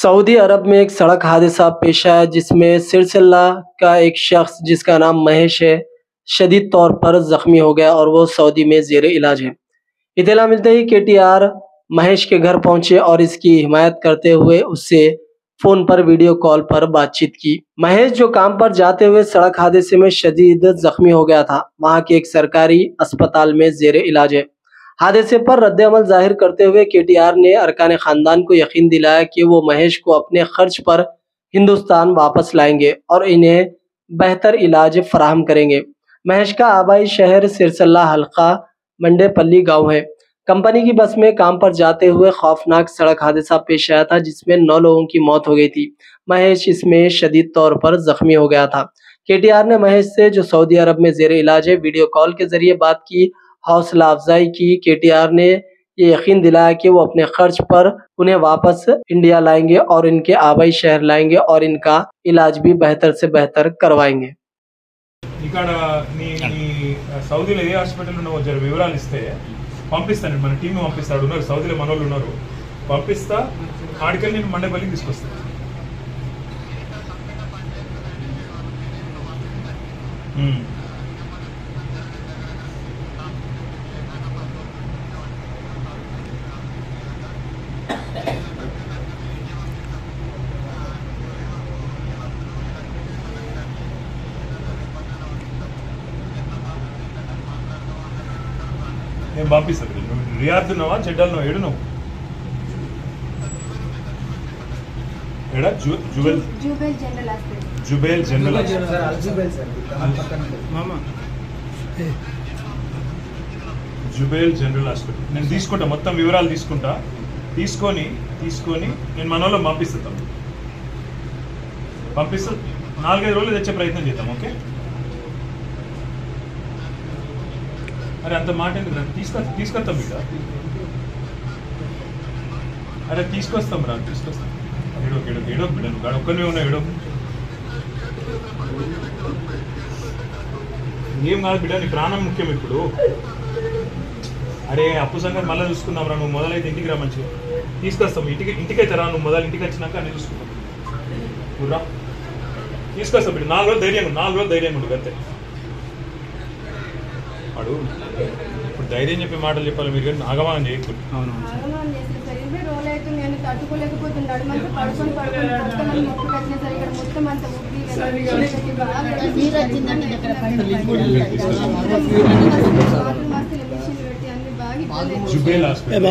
Saudi अरब में एक सड़क हादसा पेश आया जिसमें सिलसिला का एक शख्स जिसका नाम महेश है, शदीद तौर पर ज़ख्मी हो गया और वो सऊदी में ज़ेर इलाज है। इत्तला मिलते ही केटीआर महेश के घर पहुंचे और इसकी हिमायत करते हुए उससे फ़ोन पर वीडियो कॉल पर बातचीत की। महेश जो काम पर जाते हुए सड़क हादसे में शदीद ज़ख्मी हो गया था, वहाँ के एक सरकारी अस्पताल में ज़ेर इलाज है। हादसे पर रद्द-ए-अमल ज़ाहिर करते हुए केटीआर ने अरकान ख़ानदान को यकीन दिलाया कि वो महेश को अपने खर्च पर हिंदुस्तान वापस लाएंगे और इन्हें बेहतर इलाज फराहम करेंगे। महेश का आबाई शहर सिरसिल्ला हल्का मंडेपल्ली गांव है। कंपनी की बस में काम पर जाते हुए खौफनाक सड़क हादसा पेश आया था जिसमें 9 लोगों की मौत हो गई थी। महेश इसमें शदीद तौर पर ज़ख्मी हो गया था। केटीआर ने महेश से, जो सऊदी अरब में ज़ेर इलाज है, वीडियो कॉल के ज़रिए बात की, हौसला अफजाई की। केटीआर ने ये यकीन दिलाया कि वो अपने खर्च पर उन्हें वापस इंडिया लाएंगे और इनके आबाई शहर लाएंगे और इनका इलाज भी बेहतर से बेहतर करवाएंगे। ఇక్కడ నీ సౌదీలో ఏ హాస్పిటల్ ఉన్నావో జర వివరాలు ఇస్తే పంపిస్తాను. మన టీం పంపిస్తాడు, ఉన్నారు సౌదీలో మనోళ్ళు ఉన్నారు, పంపిస్తా. ఆడికెళ్ళి నేను మండేపల్లికి తీసుకొస్తాను. నేను పంపిస్తాను. రియాద్ ఉన్నావా, చెడ్డల్ నువ్వు ఏడు? నువ్వు ఏడా? జుబేల్ జనరల్ జుబేల్ జనరల్ హాస్పిటల్ నేను తీసుకుంటా, మొత్తం వివరాలు తీసుకుంటా. తీసుకొని నేను మన వాళ్ళని పంపిస్తా. 4-5 రోజులు తెచ్చే ప్రయత్నం చేద్దాం. ఓకే? అరే అంత మాట ఎందుకు రా, తీసుకొస్తాం బిడ్డ. అరే తీసుకొస్తాం రా, తీసుకొస్తాం. ఏడో బిడ్డ, నువ్వు గాడు ఒక్కనే ఉన్నా, ఏడో ఏం కాదు బిడ్డ, నీ ప్రాణం ముఖ్యం ఇప్పుడు. అరే అప్పు సంగతి మళ్ళీ చూసుకుందాం రా, నువ్వు మొదలైతే ఇంటికి రా, మంచిగా తీసుకొస్తాం. ఇంటికైతే రా, నువ్వు మొదలు ఇంటికి వచ్చినాక అన్నీ చూసుకుంటాం. నువ్వు రా, తీసుకొస్తాం బిడ్డ. 4 రోజులు ధైర్యంగా ఉండు అంతే. వాడు ఇప్పుడు ధైర్యం చెప్పే మాటలు చెప్పాలి మీరు, కానీ ఆగమానం చేయకూడదు. జుబేల్ హాస్పిటల్